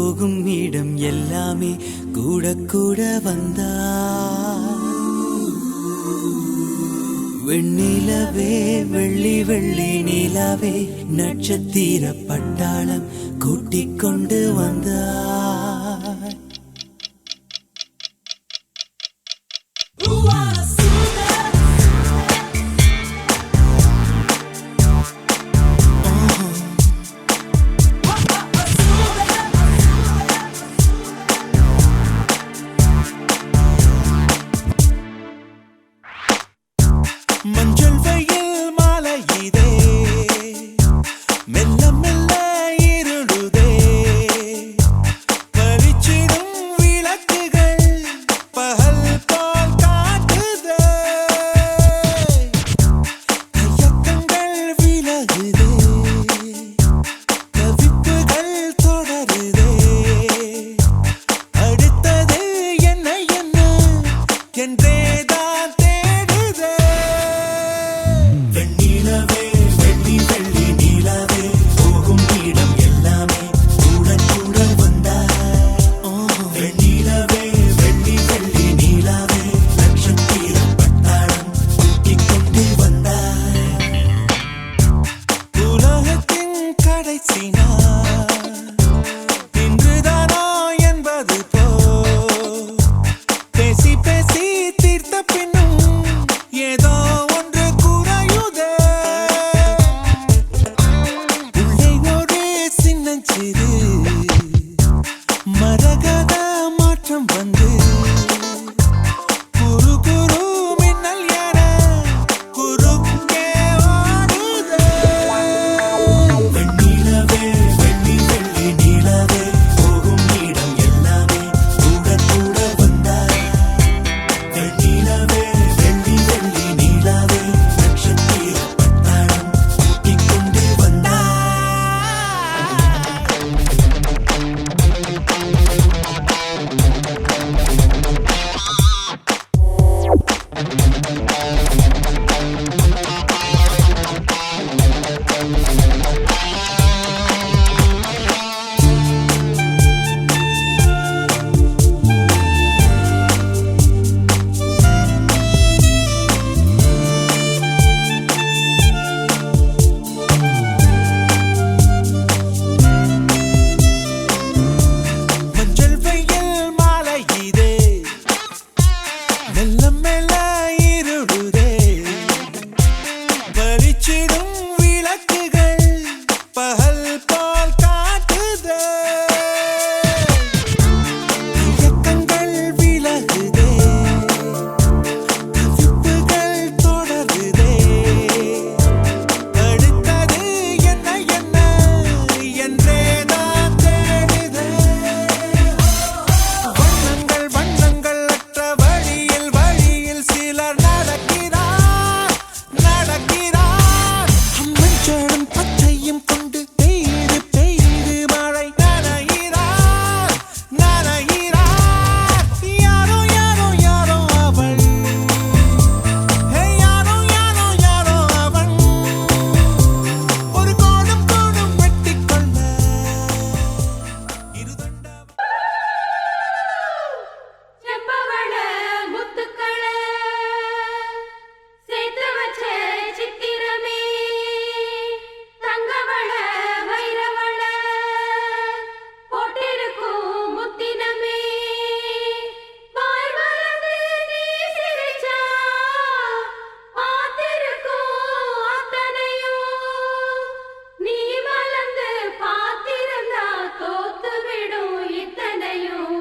போகும் இடம் எல்லாமே கூட கூட வந்தா வெண்ணிலவே வெள்ளி வெள்ளி நிலவே நட்சத்திர பட்டாளம் கூட்டிக் கொண்டு வந்தா மஞ்சள் வெயில் மாலை இதே மெல்ல மெல்ல இருளுதே பளிச்சிடும் விளக்குகள் பகல் போல் காட்டுதே தயக்கங்கள் விலகுதே தவிப்புகள் தொடருதே அடுத்தது என்ன என்ன என்றேதான் தேடுதே வெண்ணிலவே வெள்ளி வெள்ளி நிலவே போகும் இடம் எல்லாமே கூட கூட வந்தா வெண்ணிலவே வெள்ளி வெள்ளி நிலவே நட்சத்திர பட்டாளம் கூட்டிக் கொண்டு வந்தா உலகத்தின் கடைசி நாள் இன்றுதானோ என்பது போ பேசி பேசி தீர்த்த பின்னும் ஏதோ ஒன்று குறையுதே உள்ளே ஒரு சின்னஞ்சிறு மரகத மாற்றம் வந்து குரு குரு மின்னல் என குறுக்கே ஓடுதே வெண்ணிலவே வெள்ளி வெள்ளி நிலவே போகும் இடம் எல்லாமே கூட கூட வந்தா வெண்ணிலவே வெள்ளி வெள்ளி நிலவே நட்சத்திர பட்டாளம் கூட்டிக் கொண்டு வந்தா மஞ்சள் வெயில் மாலை இதே மெல்ல மெல்ல இருளுதே பளிச்சிடும் விளக்குகள் பகல் போல் காட்டுதே தயக்கங்கள் விலகுதே தவிப்புகள் தொடருதே அடுத்தது என்ன என்ன என்றேதான் தேடுதே வண்ணங்கள் வண்ணங்கள் அற்ற வழியில் வழியில் சிலர் நடக்கிறார் நடக்கிறார் மஞ்சளும் பச்சையும் கொண்டு பெய்து பெய்து மழை நனைகிறார் நனைகிறார் யாரோ யாரோ யாரோ அவள் யாரோ யாரோ யாரோ அவன் ஒரு கோடும் கோடும் வெட்டிக்கொள்ள இருதண்ட செம்பவள முத்துக்கள சேர்த்து வச்ச சித்திரமே தங்கவள வைரவள போட்டிருக்கும் முத்தினமே வாய் மலர்ந்து நீ சிரிச்சா பார்த்திருக்கும் அத்தனையும் நீ மலர்ந்து பார்த்திருந்தா தோத்து விடும் இத்தனையும்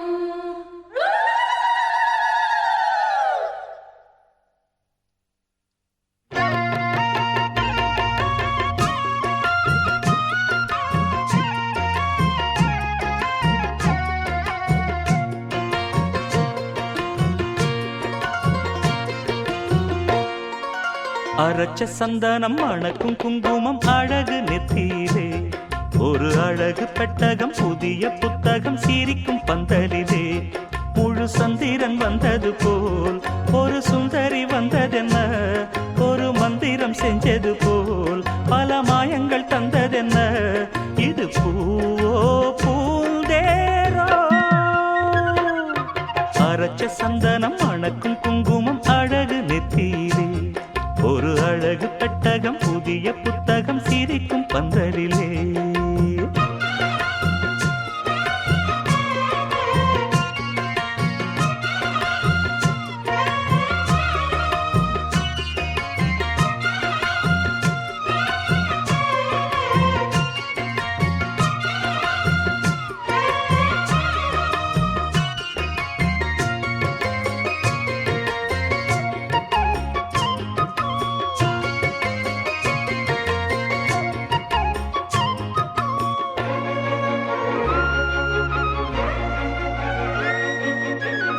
அரைச்ச சந்தனம் மணக்கும் குங்குமம் அழகு நெத்தியிலே ஒரு அழகு பெட்டகம் புதிய புத்தகம் சிரிக்கும் பந்தலிலே முழு சந்திரன் வந்தது போல் ஒரு சுந்தரி வந்ததென்ன ஒரு மந்திரம் செஞ்சது போல் பல மாயங்கள் தந்ததென்ன இது பூவோ பூந்தே அரைச்ச சந்தனம் மணக்கும் குங்குமம் அழகு நெத்தியிலே ஒரு அழகு பெட்டகம் புதிய புத்தகம் சிரிக்கும் பந்தலிலே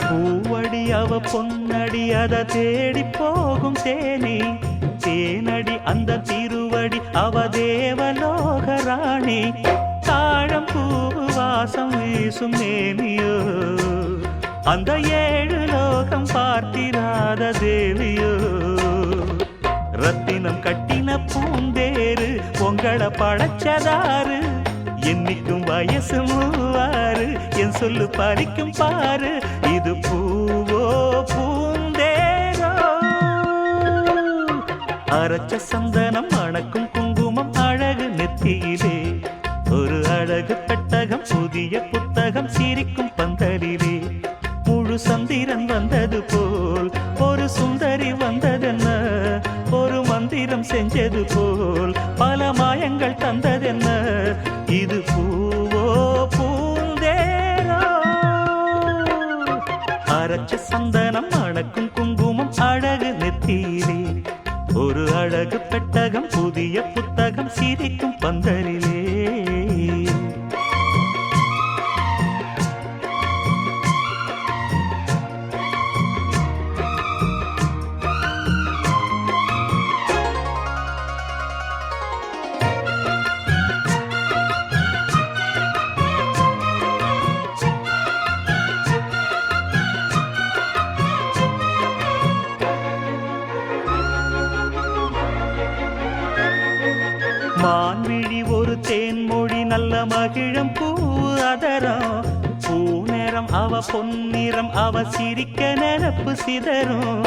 பூவடி அவ பொன்னடி அத தேடி போகும் தேனி தேனடி அந்த திருவடி அவ தேவலோக ராணி தாழம் பூ வாசம் வீசும் நேமியோ அந்த ஏழு லோகம் பார்த்திராத தேவியோ ரத்தினம் கட்டின பூந்தேரு உங்களை படைச்சதாரு என்னைக்கும் வயசு மூவாறு என் சொல்லு பறிக்கும் பாரு இது பூவோ பூந்தேரோ அரைச்ச சந்தனம் மணக்கும் குங்குமம் அழகு நெத்தியிலே ஒரு அழகு பெட்டகம் புதிய புத்தகம் சிரிக்கும் பந்தலிலே முழு சந்திரன் வந்தது போல் ஒரு சுந்தரி வந்ததென்ன ஒரு மந்திரம் செஞ்சது போல் பல மாயங்கள் தந்ததென்ன இது பூவோ பூந்தேரோ அரைச்ச சந்தனம் மணக்கும் குங்குமம் அழகு நெத்தியிலே ஒரு அழகு பெட்டகம் புதிய புத்தகம் சிரிக்கும் பந்தலிலே மான்விழி ஒரு தேன்மொழி நல்ல மகிழம் பூ அதரம் பூநேரம் அவ பொன்னிறம் அவ சிரிக்க நினப்பு சிதறும்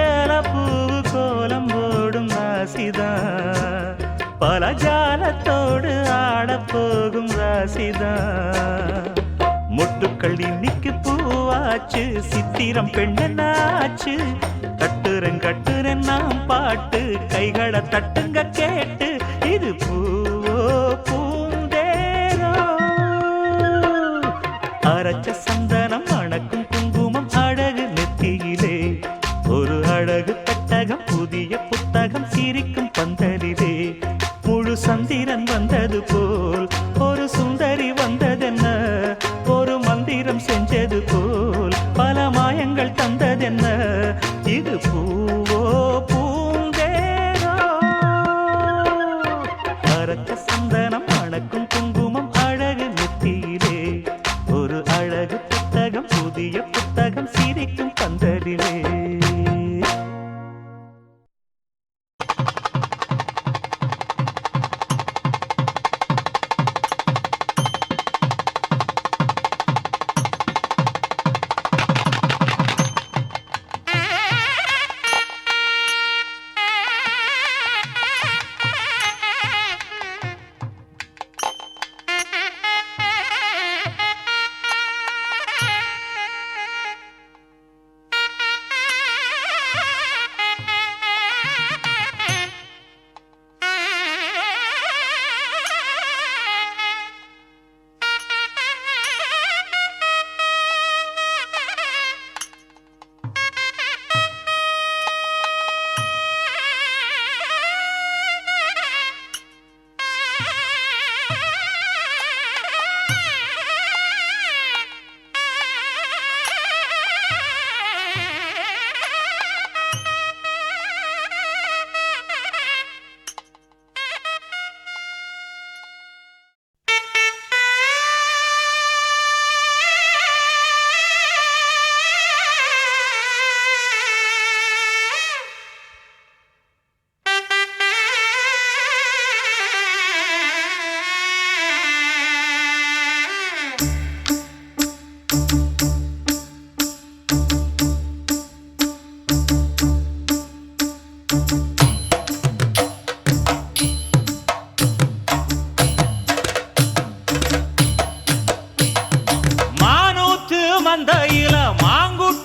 ஏல பூவு கோலம் ஓடும் ராசிதான் பல ஜாலத்தோடு ஆடப்போகும் ராசிதான் மொட்டுக்கள் இன்னைக்கு பூவாச்சு சித்திரம் பெண்ணாச்சு கட்டுறன் நாம் பாட்டு கைகளை தட்டுங்க கேட்டு இது பூவோ பூந்தேரோ அரைச்ச சந்தனம் மணக்கும் குங்குமம் அழகு நெத்தியிலே ஒரு அழகு பெட்டகம் புதிய புத்தகம் சிரிக்கும் பந்தலிலே முழு சந்திரன் வந்தது போல் ஒரு சுந்தரி வந்ததென்ன ஒரு மந்திரம் செஞ்சது போல் பல மாயங்கள் தந்ததென்ன இது பூவோ பூந்தேரோ அரைச்ச சந்தனம் மணக்கும் குங்குமம் அழகு நெத்தியிலே ஒரு அழகு புத்தகம் புதிய புத்தகம் சிரிக்கும் பந்தலிலே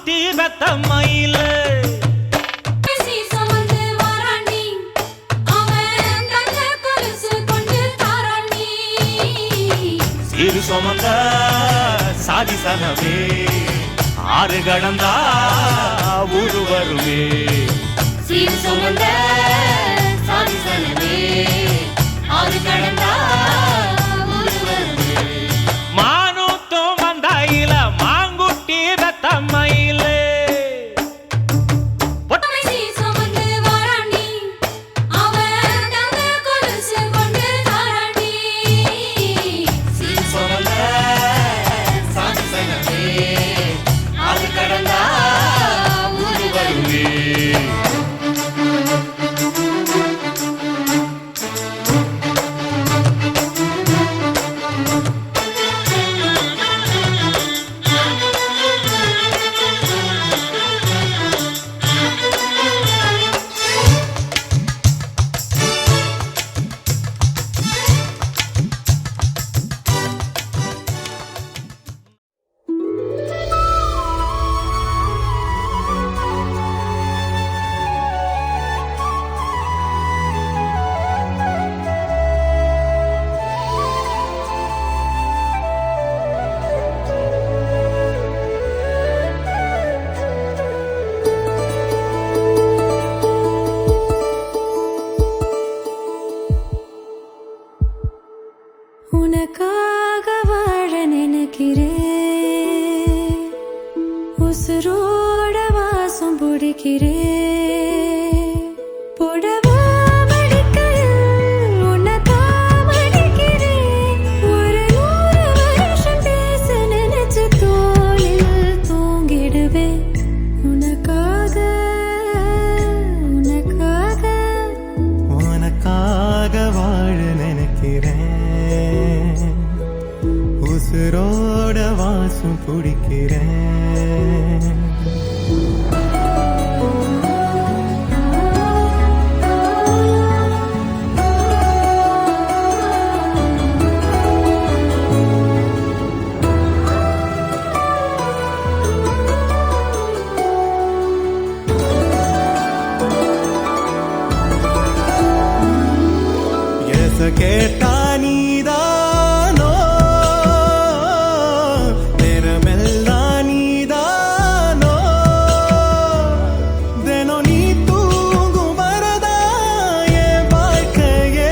மாங்குட்டி வெத்தம்மையில பேசி சுமந்து வாராண்டி, அவன் தங்க கொலுசு கொண்டு தாராண்டி. சிறு சுமந்த சாதி சனமே ஆறு கடந்தா ஊரு வருமே. சீர் சுமந்த சாதி சனமே ஆறு கடந்தா ஊரு வருமே. மானூத்தும் வந்தாயில மாங்குட்டி வெத்தம்மையில பேசி சுமந்து வாராண்டி, அவன் தங்க கொலுசு கொண்டு தாராண்டி. சீர் சுமந்த சாதி சனமே ஆறு கடந்தா ஊரு வருமே. உனக்காக வாழ நினைக்கிறேன், உசுரோட வாசம் பிடிக்கிறேன். புடவா மடிக்கையில் உன்னைத்தான் மடிக்கிறேன். ஒரு 100 வருஷம் பேச நினைச்சு தோளில் தூங்கிடுவேன். உனக்காக உனக்காக உனக்காக வாழ நினைக்கிறேன், உசுரோட வாசம் பிடிக்கிறேன். கேட்டா நீதானோ, நேரமெல்லாம் நீதானோ, தினம் நீ தூங்கும் வரதா என் வாழ்க்கையே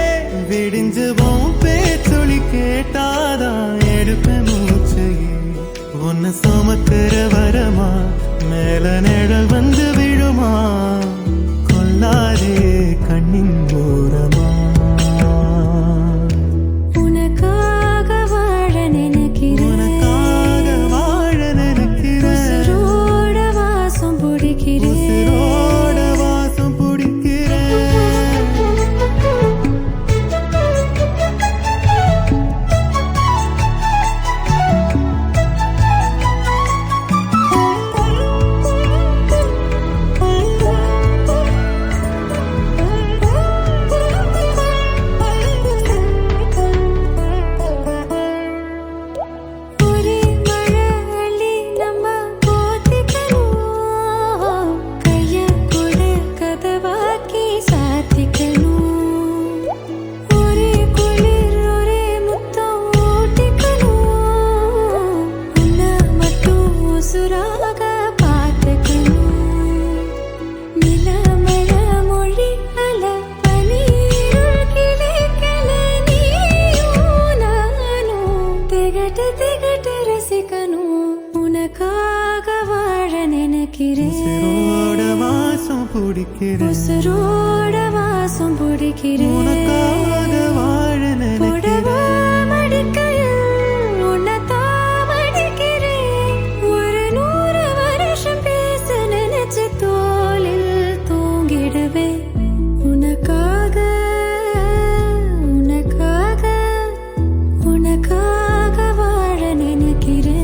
விடிஞ்சுவோம். பேச்சொலி கேட்டாதான் எடுப்பேன் மூச்சையே. உன்னை சுமக்கிற வரமா மேல நிழல் வந்து விழுமா, கொல்லாதே கண்ணின் ஓரமா. உனக்காக வாழ நினைக்கிறேன், உனக்காக வாழ நினைக்கிறேன், உசுரோட வாசம் பிடிக்கிறேன். உசுரோட வாசம் பிடிக்கிறேன். ஒரே மழை அள்ளி நம்ம போத்திக்கணும், கைய கூட கதவாக்கி சாத்திக்கணும். ஒரே குளிர் ஒரே முத்தம் ஊட்டிக்கணும், உன்னை மட்டும் உசுராக பார்த்துக்கணும். நிலமழ மொழி அல பனீருள் கிளைக்கல நீயும் நானும் திகட்டு திகட்டு ரசிக்கணும். உனக்காக வாழ நினைக்கிறேன், உசுரோட வாசம் பிடிக்கிறேன், உசுரோட வாசம் பிடிக்கிறேன். உனக்காக வாழ புடவா நினைக்கிறேன். மடிக்கையில் உன்னைத்தான் மடிக்கிறேன். ஒரு 100 வருஷம் பேச நினைச்சு தோளில் தூங்கிடுவேன். உனக்காக உனக்காக உனக்காக வாழ நினைக்கிறேன்,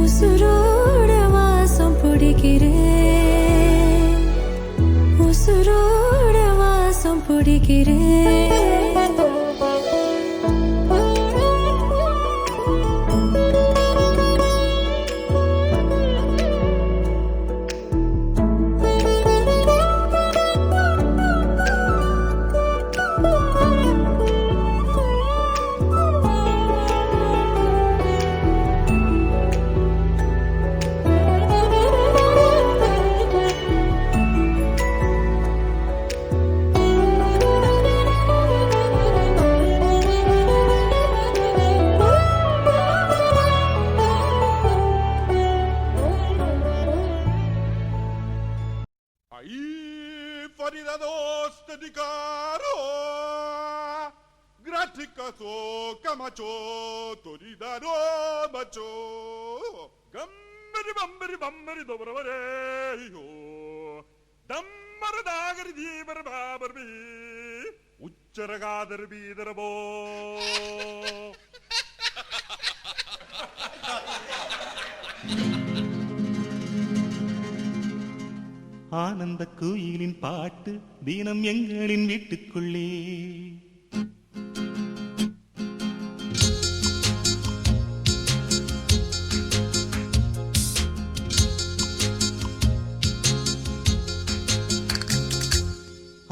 உசுரோட வாசம் பிடிக்கிறேன், உசுரோட வாசம் பிடிக்கிறேன். macho, toridano macho. Gammari bambari bambari dobravare yo. Dammar dagar jeevar babarbi. Uchcharagadar bidarbo. ஆனந்த குயிலின் பாட்டு தினம் எங்களின் வீட்டுக்குள்ளே.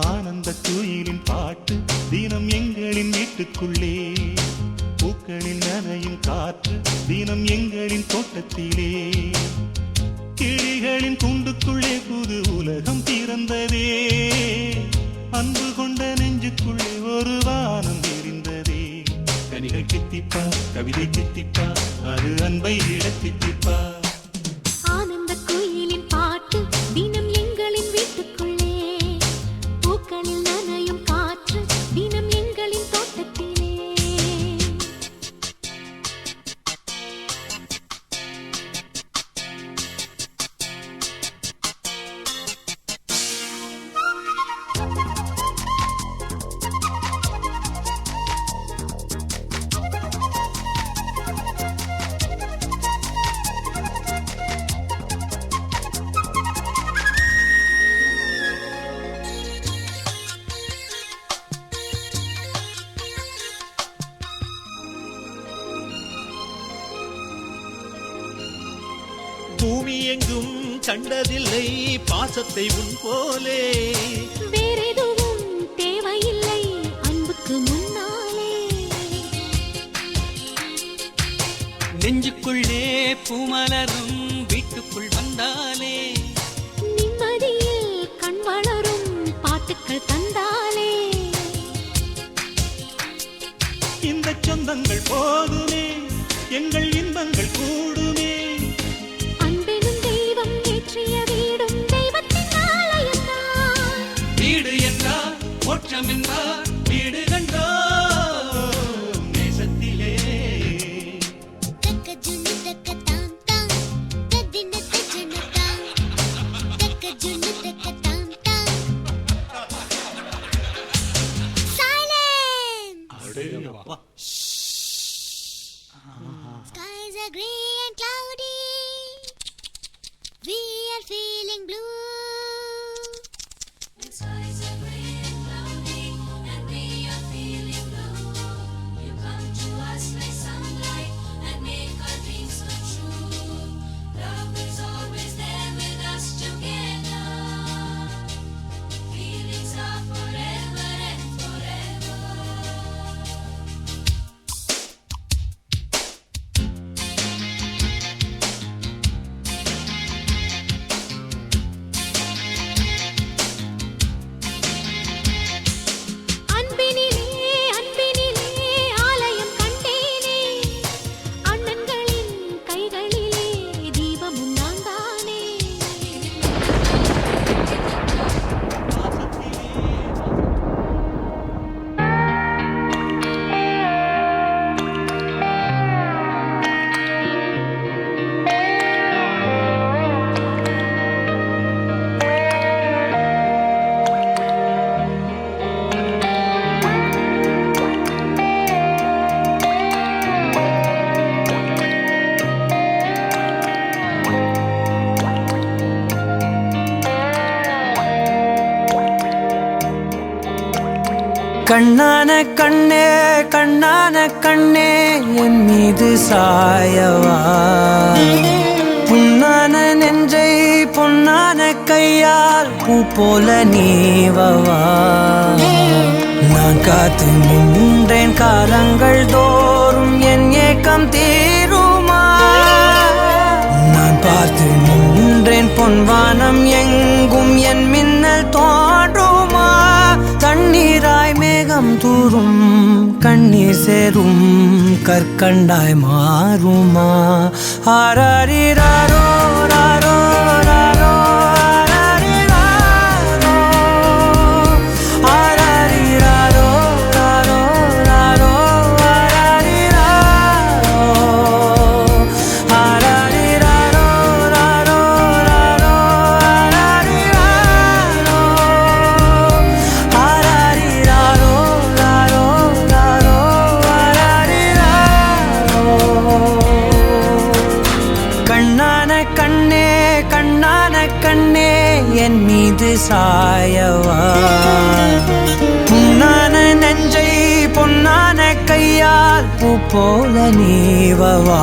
ஆனந்த குயிலின் பாட்டு தினம் எங்களின் வீட்டுக்குள்ளே. பூக்களில் நனையும் காற்று தினம் எங்களின் தோட்டத்திலே. கிளிகளின் கூண்டுக்குள்ளே புது உலகம் பிறந்ததே. அன்பு கொண்ட நெஞ்சுக்குள்ளே ஒரு வானம் தெரிந்ததே. கனிகள் கித்திப்பா, கவிதை கித்திப்பா, அது அன்பை இடத்தித்திப்பா. ஆனந்த குயிலின் பாட்டு தினம் எங்களின் வீட்டுக்குள்ளே. பூக்களில் நனையும் காற்று தினம் எங்களின் தோட்டத்திலே. பூமி எங்கும் கண்டதில்லை பாசத்தை உன் போலே. வேறெதுவும் தேவையில்லை அன்புக்கு முன்னாலே. நெஞ்சுக்குள்ளே பூமலரும் வீட்டுக்குள் வந்தாலே. நிம்மதியில் கண் வளரும் பாட்டுக்கள் தந்தாலே. இந்த சொந்தங்கள் போதுமே, எங்கள் இன்பங்கள் கூடுமே. அன்பெனும் தெய்வம் ஏற்றிய வீடும் தெய்வத்தின் ஆலயம்தான். வீடு என்றால் மோட்சம் என்றால் வீடு கண்டோ நேசத்திலே. தக்கஜுனு தக்கதாம் தாம் ததின தஜன தாம். தக்கஜுனு தக்கதாம் தாம். Silence. அடேயப்பா. Skies are grey and cloudy. We are feeling blue. Skies are gray and cloudy, and we are feeling blue. You come to us like sunlight and make our dreams come true. Love is always there with us together. Feelings are forever and forever. அன்பினிலே அன்பினிலே ஆலயம் கண்டேனே. அண்ணன்களின் கைகளிலே தீபமும் நான் தானே. கண்ணான கண்ணே கண்ணான கண்ணே என் மீது சாயவா. புண்ணான நெஞ்சை பொன்னான கையால் பூ போல நீவவா. நான் காத்து நின்றேன் காலங்கள் தோறும் என் ஏக்கம் தீருமா. நான் பார்த்து நின்றேன் பொன்வானம் எங்கும் என் மின்னல் தோன்றுமா. தண்ணீராய் மேகம் தூரும் கண்ணீர் சேரும் கற்கண்டாய் மாறுமா. ஆராரிராரோ ராரோ ராரோ ஆராரிராரோ. ஆராரிராரோ ராரோ ராரோ ஆராரிராரோ. மீது சாயவா பொன்னான நெஞ்சை பொன்னான கையால் பூ போல நீவவா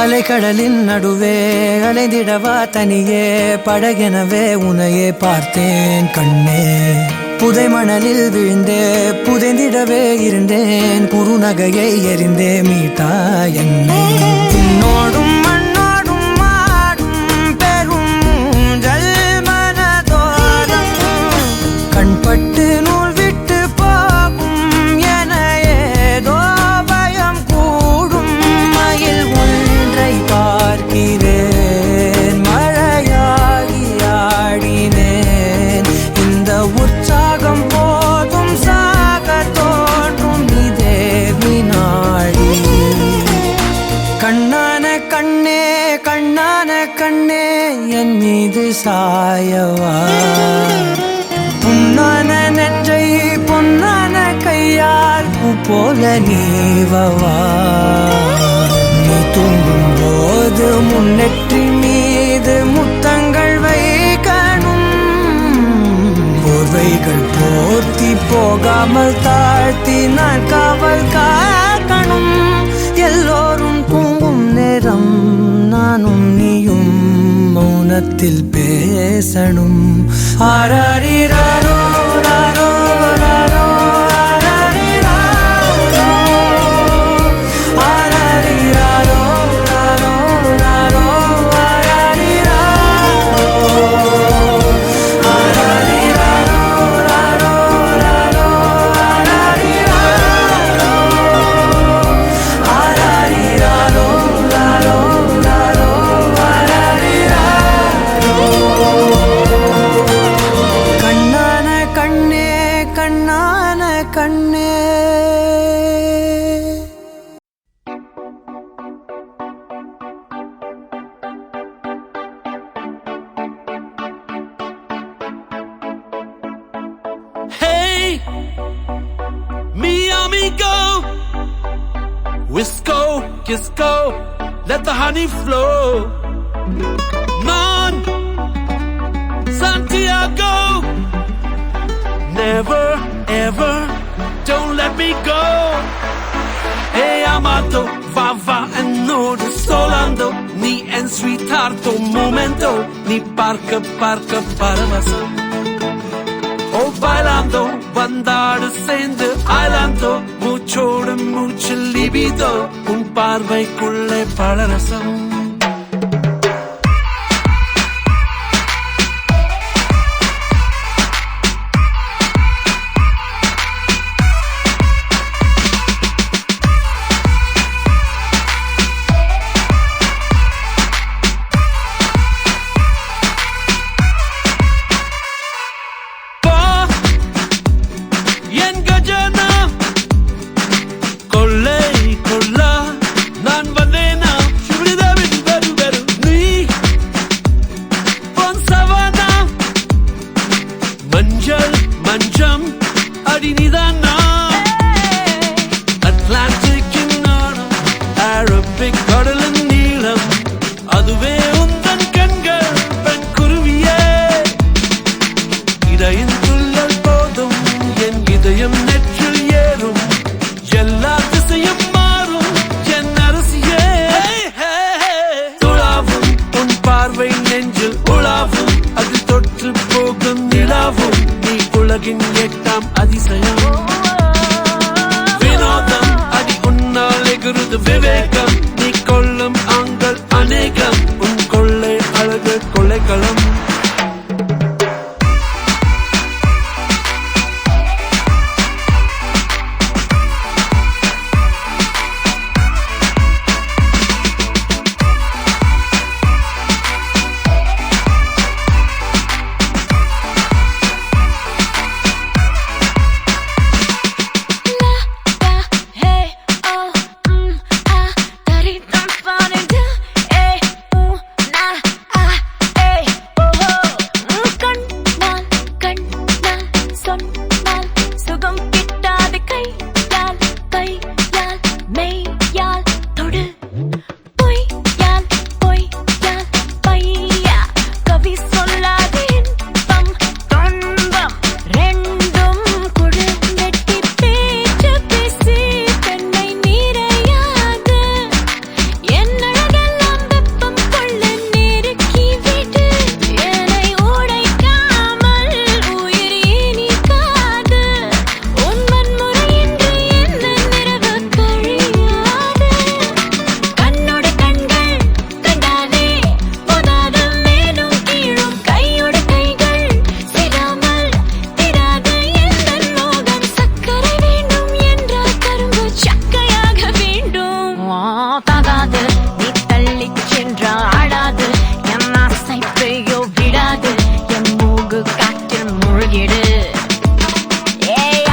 அலைக்கடலின் நடுவே அலைந்திடவா தனியே படகெனவே உனையே பார்த்தேன் கண்ணே புதை மணலில் விழுந்தே புதைந்திடவே இருந்தேன் குறுநகையை எறிந்தே மீட்டா என்னை உன்னோடும் மண்ணோடும் மாடும் பெரும் ஊஞ்சல் மனதோரம் கண்பட்டு நூல் விட்டு போகும் என ஏதோ பயம் கூடும் மயில் பார்க்கிறேன் மழையாகி ஆடினேன் இந்த உற்சாகம் போதும் சாக தோன்றும் இதே வினாடி கண்ணான கண்ணே கண்ணான கண்ணே என் மீது சாயவா பொன்னான நெஞ்சை பொன்னான கையால் பூ போல நீவவா நீ தூங்கும் போது முன்னெற்றி மீது முத்தங்கள் வைக்கணும் போர்வைகள் போர்த்தி போகாமல் தாழ்த்தி நான் காவல் காக்கணும் எல்லோரும் தூங்கும் நேரம் நானும் நீயும் மௌனத்தில் பேசணும் ஆராரிராரோ ராரோ ராரோ Whisko, Kisco, let the honey flow. Non, Santiago, never, ever, don't let me go. Hey, amato, va, va, and no, the solando, ni en sweethearto, momento, ni parca, parca, paravasa. Oh, bailando, bandada, sende, ailando, muchoட mucho libido, un பார்வைக்குள்ளே பலரசம். ஆடாது நீ தள்ளி சென்றா ஆடாது என் ஆசை பெய்யோ விடாது என் மூகு காற்றில் முழுகிடு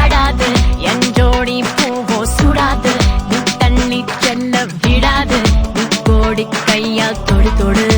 ஆடாது என் ஜோடி பூவோ சுடாது நீ தள்ளி செல்ல விடாது நீ கோடி கையால் தொடு தொடு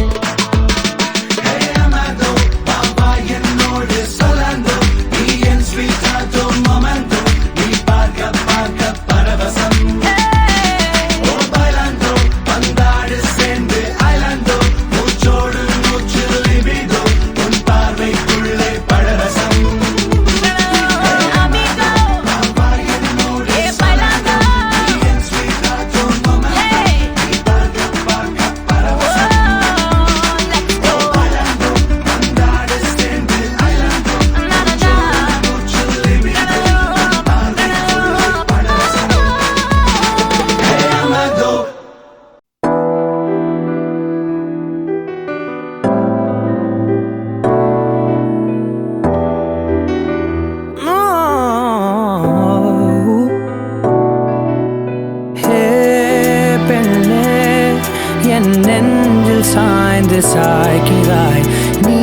சாய்ந்து சாய்கிறாய் நீ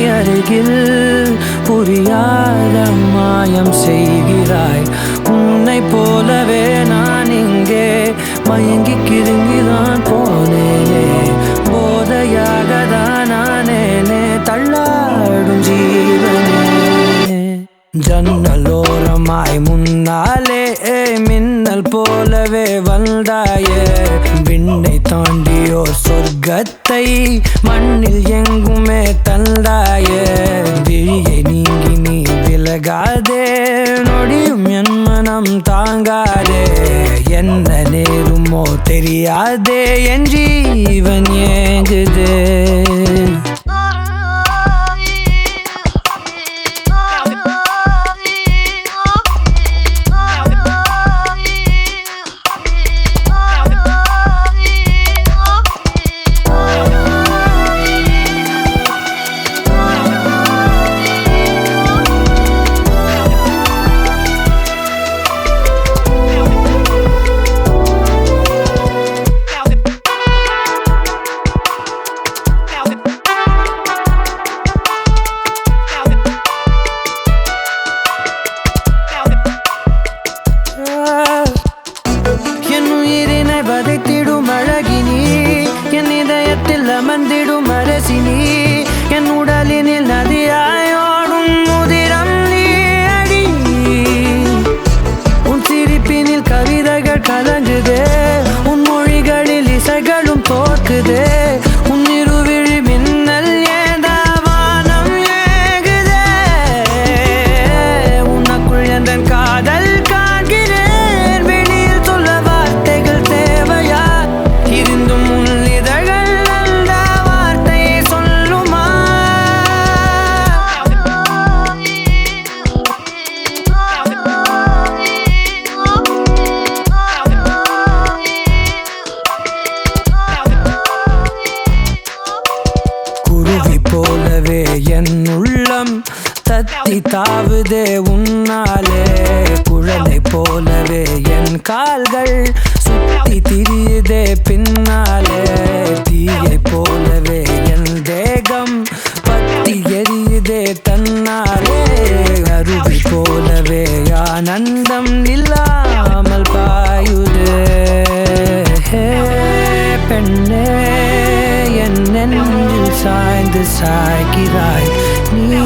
அருகில் புரியாத மாயம் செய்கிறாய் உன்னை போலவே நான் இங்கே மயங்கி கிருங்கிதான் போனேனே போதையாக தான் நானேனே தள்ளாடும் ஜீவனே ஜன்னலோரமாய் முன்னாலே மின்னல் போலவே வந்தாயே விண்ணை தாண்டியோர் சொர்க்கத்தை மண்ணில் எங்குமே தந்தாயே விழியை நீங்கி நீ விலகாதே நொடியும் என் மனம் தாங்காதே என்ன நேருமோ தெரியாதே என் ஜீவன் ஏங்குதே அமர்ந்திடும் அரசினி என் உடலினில் நதியாயோடும் முதிரம் நீ அடி உன் சிரிப்பினில் கவிதைகள் கலங்குதே உன் மொழிகளில் இசைகளும் தோற்குதே உன் இருவிழி மின்னல் ஏதாவானம் ஏகுதே உனக்குள் எந்த காதல் காண்கிறேன் வெளியில் சொல்ல வார்த்தைகள் தேவையா இருந்தும் போலவே என் உள்ளம் தத்தி தாவுதே உன்னாலே குழந்தை போலவே என் கால்கள் சுத்தி திரியுதே பின்னாலே தீயை போலவே என் தேகம் பத்தி எரியுதே தன்னாலே அருவி போலவே ஆனந்தம் இல்லாமல் பாயுதே பெண்ணே என் நெஞ்சில் சாய்ந்து சாய்கிறாய் நீ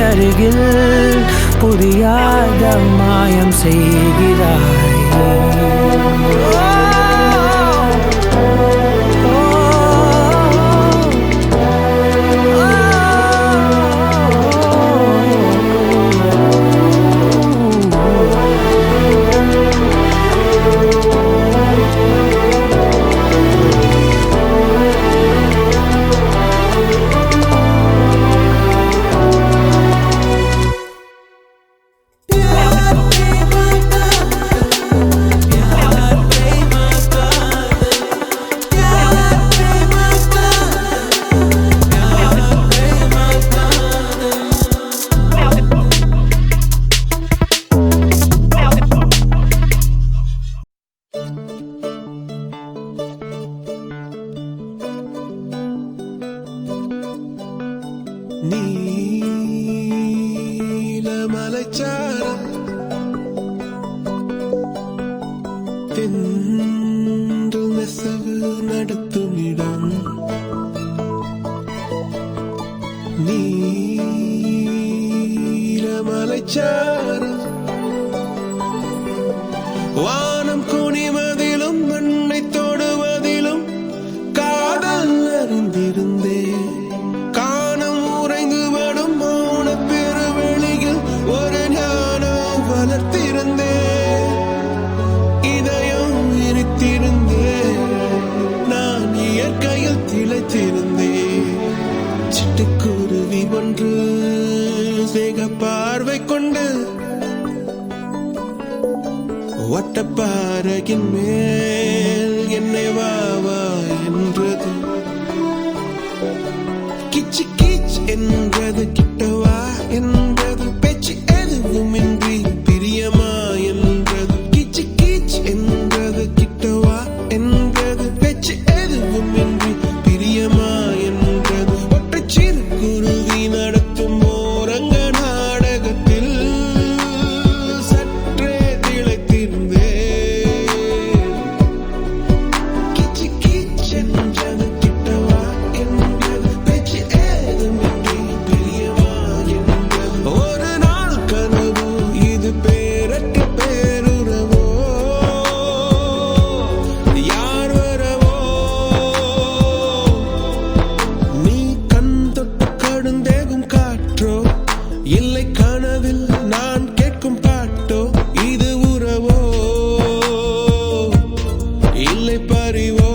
அருகில் புரியாத மாயம் செய்கிறாய் நீலமலைச்சாரல் தென்றல் நெசவு நடத்தும் இடம் நீலமலைச்சாரல் வானம் குனிவதிலும் மண்ணை தொடுவதிலும் காதல் அறிந்திருந்தே காணம் உறைந்து வடும் மௌன பெருவெளியில் ஒரு ஞானம் வளர்த்திருந்தே இதயம் இனித்திருந்தே நான் இயற்கையில் திளைத்திருந்தே சிட்டுக்குருவி ஒன்று சேக பார்வை கொண்டு வட்டப்பாறையின் மேல் என்னை வா வா என்றது கிச்சு கிச் என்றது கிட்டவா என்றது பேச்சு எதுவுமின்றி பிரியமா என்றது கிச்சு கிச் என்றது கிட்டவா என்றது பேச்சு எதுவுமின்றி பிரியமா என்றது ஒற்றை சிறு குருவி நடத்தும் ஓரங்க நாடகத்தில் சற்றே திளைத்திருந்தே கிச்சு கிச் என்றது கிட்டவா என்றது பேச்சு ஏதுமின்றி பிரியமா என்றது ஒரு நாள் கனவு இது பேரற்ற பேருறவோ யார் வரவோ நீ கண் தொட்டு கடுந்தேகும் காற்றோ இல்லை கனவில் நான் கேட்கும் பாட்டோ இது உறவோ இல்லை பறிவோ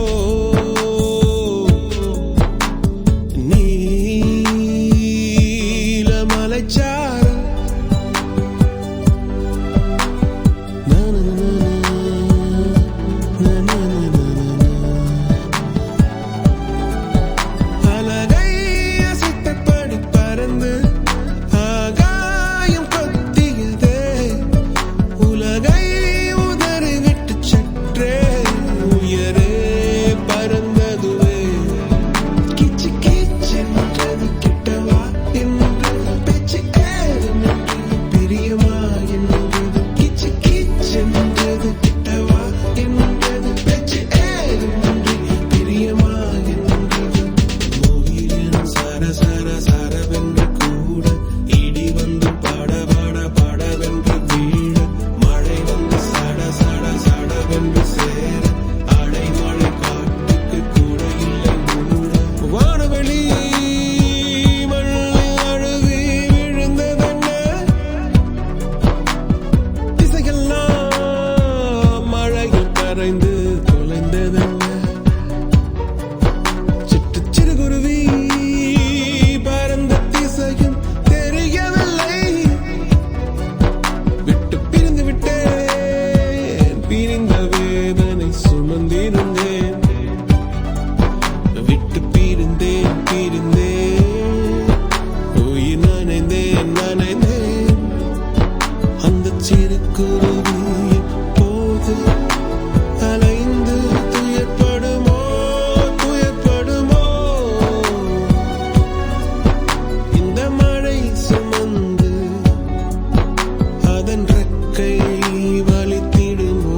நீலமலைச்சாரல் அலகை அசைத்தபடி பறந்து ஆகாயம் கொத்தியதே உலகை உதறி விட்டு சற்றே உயரே பறந்ததுவே கிச்சு கிச்சென்றது கிட்டவா என்றது பேச்சு ஏதுமின்றி பிரியமா என்றது கிச்சு கிச்சென்றது கிட்டவா என்றது பேச்சு ஏதுமின்றி பிரியமா என்றது மோகினம் சர சர சரவென்று கூட இடி வந்து பட பட படவென்று வீழ மழை வந்து சட சட சடவென்று சேர அடைமழை காட்டுக்கு கூட இல்லை மூட வானவெளி மண்ணில் அழுவி விழுந்ததென்ன திசையெல்லாம் மழையில் கரைந்து தொலைந்ததென்ன சிட்டு சிறுகுருவி பறந்த திசையும் தெரியவில்லை விட்டு பிரிந்து விட்டேன் பிரிந்த வேதனை சுமந்திருந்தேன் விட்டு பிரிந்தேன் உயிர் நனைந்தேன் அந்த சிறு குருவி எப்போது அலைந்து துயர்படுமோ இந்த மழை சுமந்து அதன் ரெக்கை வலித்திடுமோ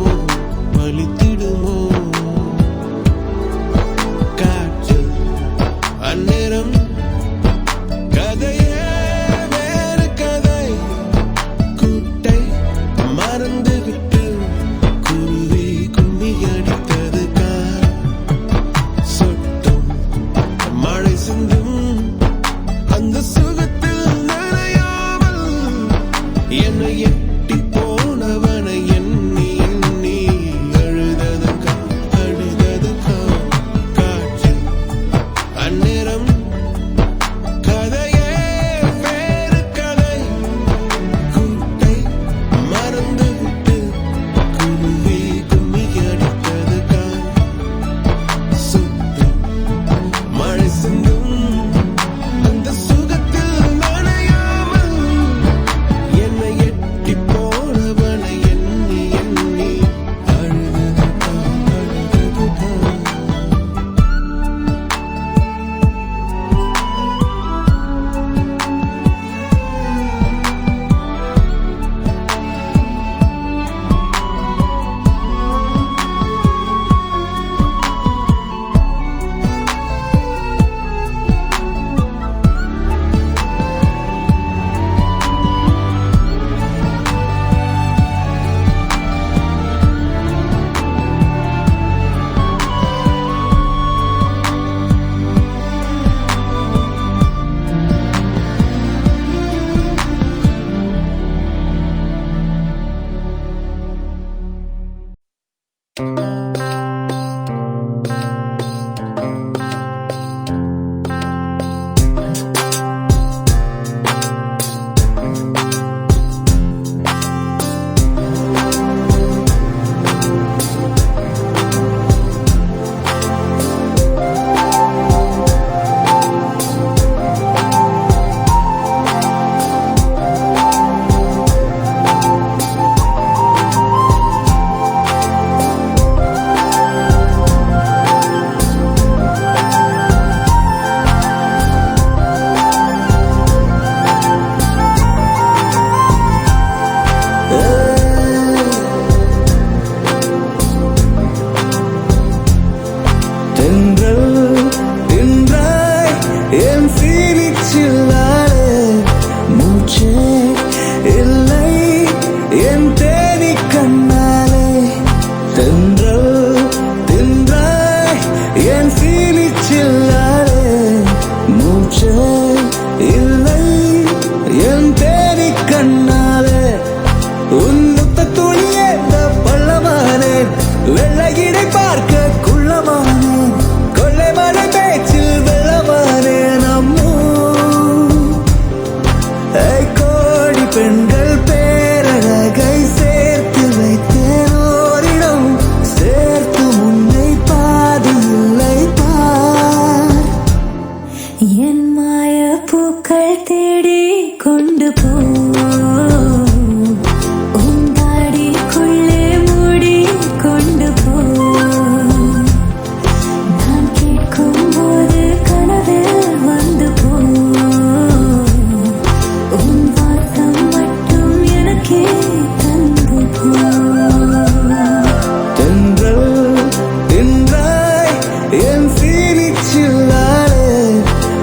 என் சீனிச்சில்லாலே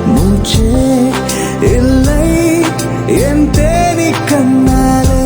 மூச்சே இல்லை என் தேனி கண்ணாலே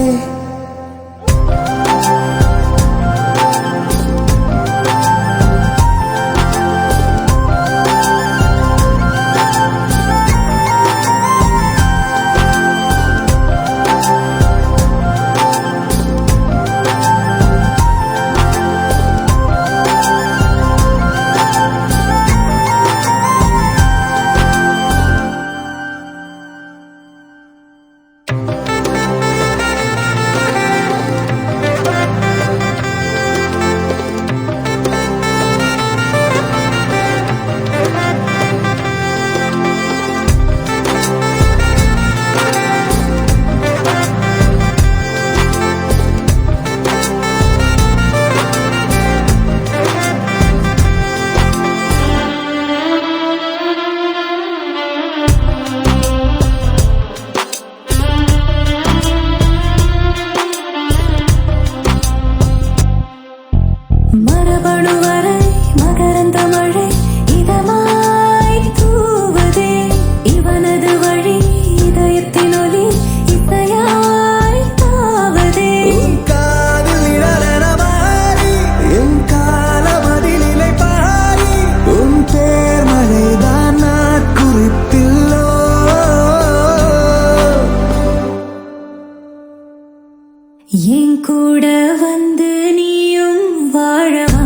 என் கூட வந்து நீயும் வாழவா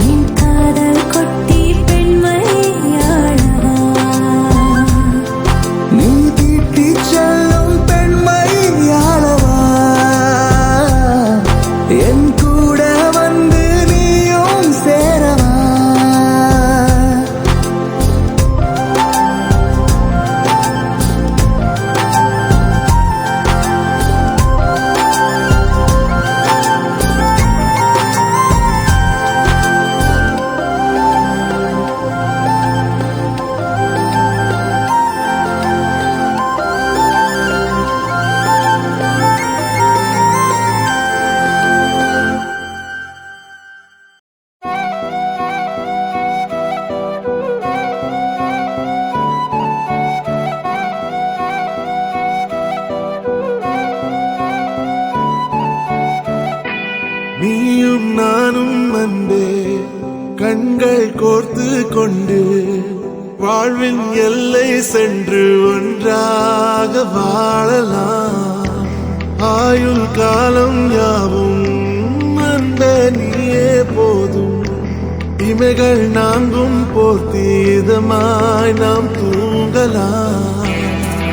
என் காதல் கொட்டி பெண்மையாளவா நீ தீட்டி செல்லும் பெண்மையாளவா என் கூட வந்து நீயும் சேரவா நீயும் நானும் அன்பே கண்கள் கோர்த்து கொண்டு வாழ்வின் எல்லை சென்று ஒன்றாக வாழலாம் ஆயுள் காலம் யாவும் அன்பே நீயே போதும் இமைகள் நாங்கும் போர்த்தி இதமாய் நாம் தூங்கலாம்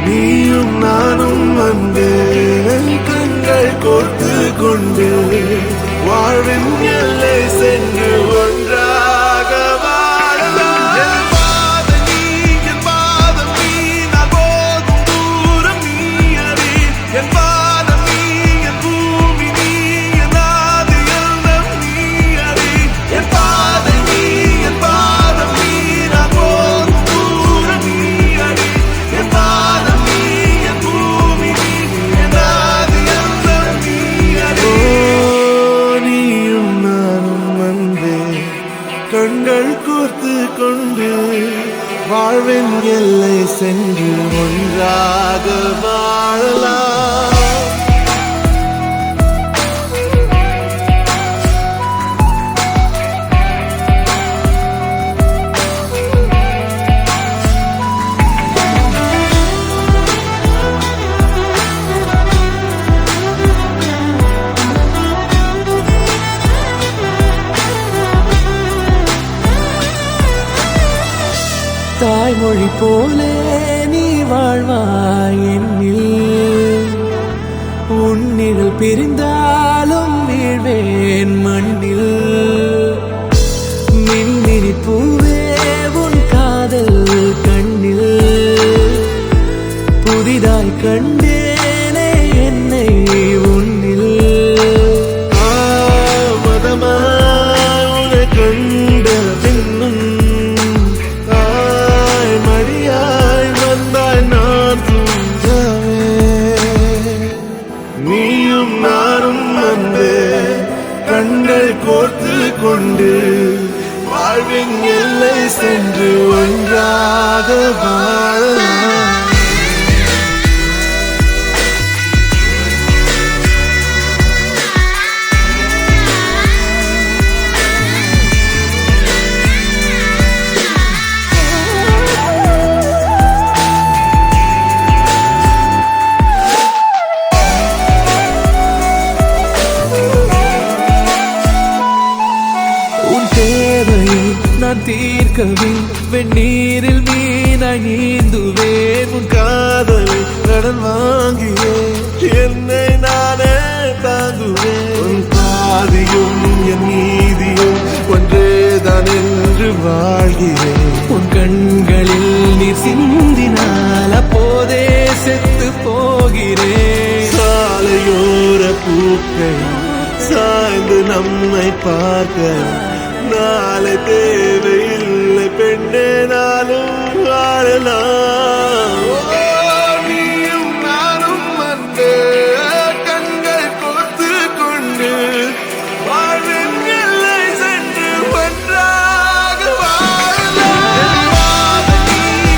நீயும் நானும் அன்பே கண்கள் கோர்த்து கொண்டு வாழ்வின் எல்லை சென்று ஒன்றாக வாழலாம் என் பாதம் நீ நான் போகும் தூரம் நீ அறி என் பாதம் நீ என் பூமி நீ என் ஆதி எல்லாம் நீ அறி என் பாதம் நீ நான் போகும் தூரம் நீ அறி என் பாதம் நீ என் பூமி நீ என் ஆதி எல்லாம் நீ அறி நீயும் நானும் வந்தே கண்கள் கோர்த்து கொண்டு வாழ்வின் எல்லை சென்று ஒன்றாக வாழலாம் தாய்மொழி போலே நீ வாழ்வாய் என்னில் உன்னிகள் பிரிந்தாலும் வீழ்வேன் மண்ணில் மின்மினி பூவே உன் காதல் கண்ணில் புதிதாய் கண்டேனே என்னை உன்னில் மதமாய் உன்னை கண்ட பின்னும் மடியாய் வந்தாய் நான் தூங்கவே நீயும் நானும் வந்தே கண்கள் கொண்டு வாழ்வின் எல்லை சென்று ஒன்றாக வாழலாம். நான் தீர்க்கவே வெந்நீரில் மீனாய் நீந்துவேன். உன் காதலை கடன் வாங்கியே என்னை நானே தாங்குவேன். உன் பாதியும் என் நீதியும் ஒன்றேதான் என்று வாழ்கிறேன். உன் கண்களில் நீர் சிந்தினால் அப்போதே செத்து போகிறேன். சாலையோர பூக்கள் சாய்ந்து நம்மை பார்க்க நாளை தேவையில்லை பெண்ணே, நாளும் வாழலாம். நீயும் நானும் வந்து கண்கள் கோர்த்து கொண்டு வாழ்வின் எல்லை சென்று ஒன்றாக வாழலாம்.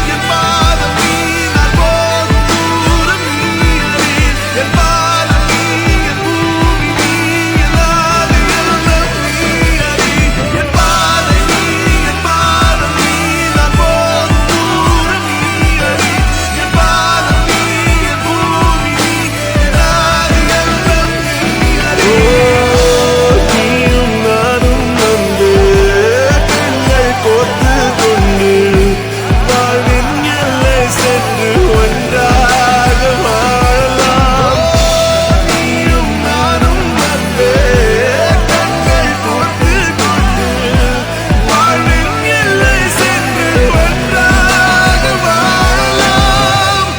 என் பாதம் நீ நான் போகும் தூரம் நீ அறி. என் பாதம் நீ என் பூமி நீ எல்லாது எல்லாம் நீ அறி. என் பாதை நீ என் பாதம் நீ நான் போகும் தூரம் நீ அறி. என் பாதம் நீ என் பூமி நீ எல்லாது எல்லாம் நீ அறி. நீயும் நானும் வந்து கண்கள் கோர்த்து கொண்டு வாழ்வின் எல்லை சென்று ஒன்றாக வாழலாம். நீயும் நானும் வந்து கண்கள் கோர்த்து கொண்டு வாழ்வின் எல்லை சென்று ஒன்றாக வாழலாம்.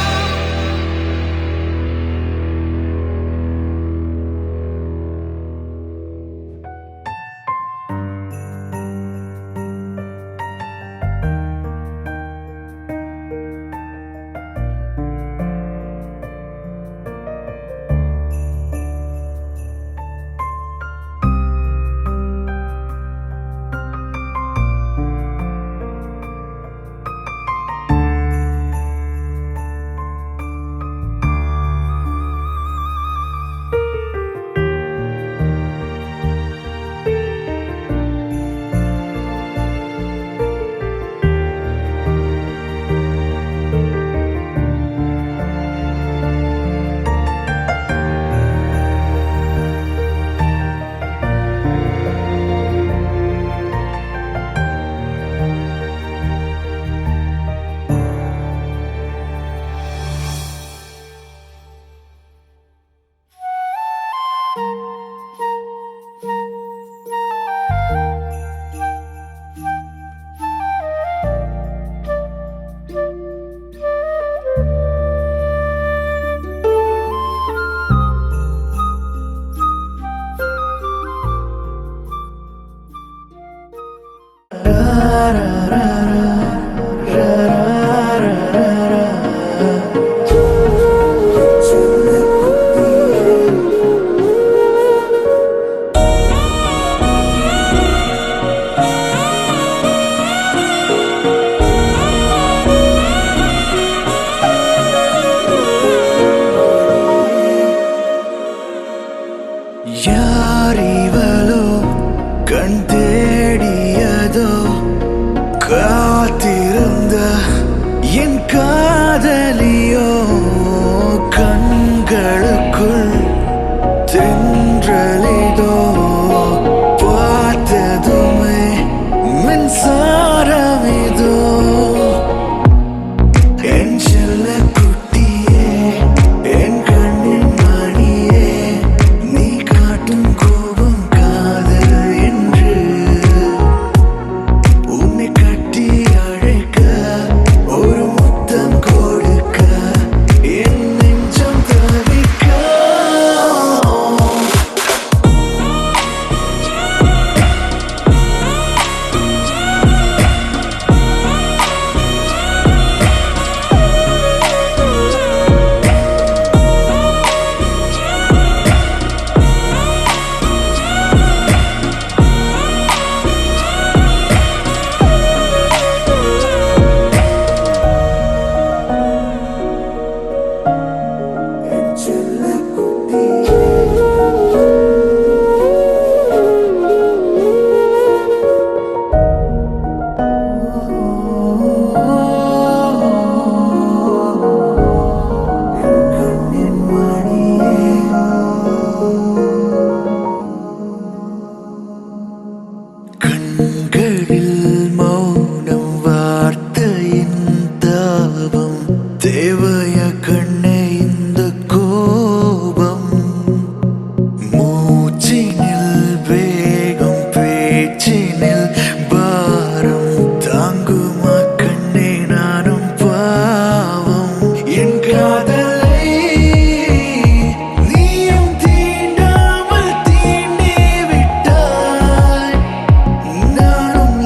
யாரிவளோ கண் தேடியதோ காத்திருந்த என் காதலியோ கண்களுக்குள் தென்றலிதோ பார்த்ததுமே மின்சாரமிதோ என் செல்ல குட்டியே என் கண்ணின் மணியே நீ காட்டும் கோபம் காதல் என்று உன்னை கட்டி அழைக்க ஒரு முத்தம் கொடுக்க கண்களில் மௌனம் வார்த்தையின் தாபம் தேவையா கண்ணே இந்த கோபம் மூச்சினில் வேகம் பேச்சினில் பாரம் தாங்குமா கண்ணே நானும் பாவம் என் காதலை நீயும் தீண்டாமல் தீண்டி விட்டாய் நானும்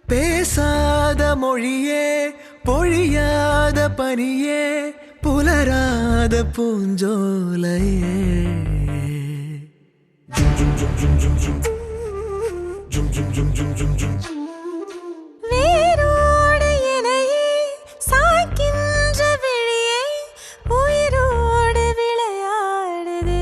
பேசாத மொழியே பொழியாத பனியே புலராத பூஞ்சோலையே வேரோடு இலையே சாய்க்கின்ற விழியே உயிரோடு விளையாடுது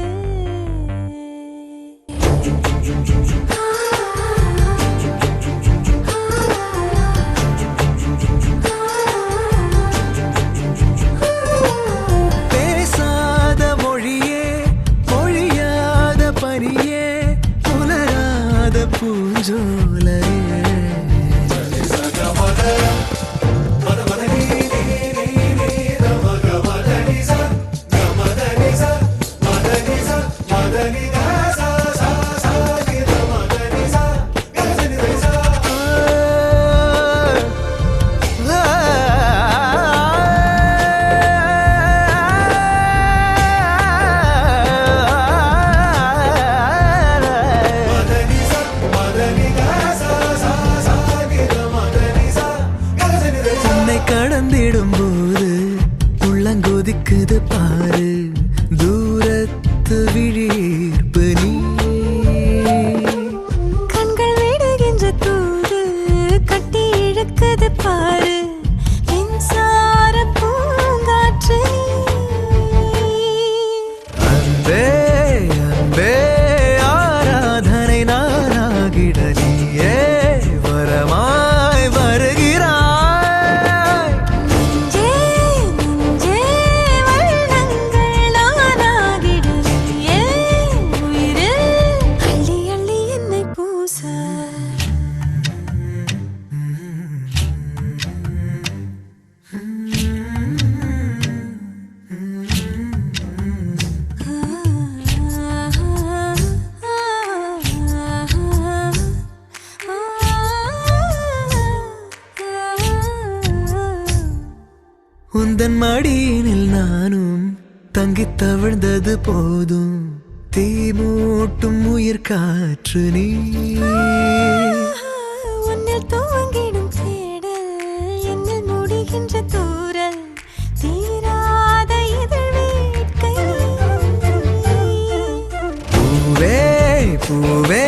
பேசாத மொழியே பொழியாத பனியே புலராத பூஞ்சோலையே கடந்திடும் போது உள்ளங்கொதிக்குது பாரு தூரத்து விழிப்பு நீ கண்கள் விடுகின்ற தூது கட்டி இழுக்குது பாரு மின்சார பூங்காற்று அன்பே அன்பே ஆராதனை நானாகிட நீயே வரமாய் வருகிறாய் உந்தன் மடியினில் நானும் தங்கித் தவழ்ந்தது போதும் தீ மூட்டும் உயிர் காற்று நீ உன்னில் துவங்கிடும் தேடல் என்னில் முடிகின்ற தூரல் தீராத இதழ் வேட்கை பூவே பூவே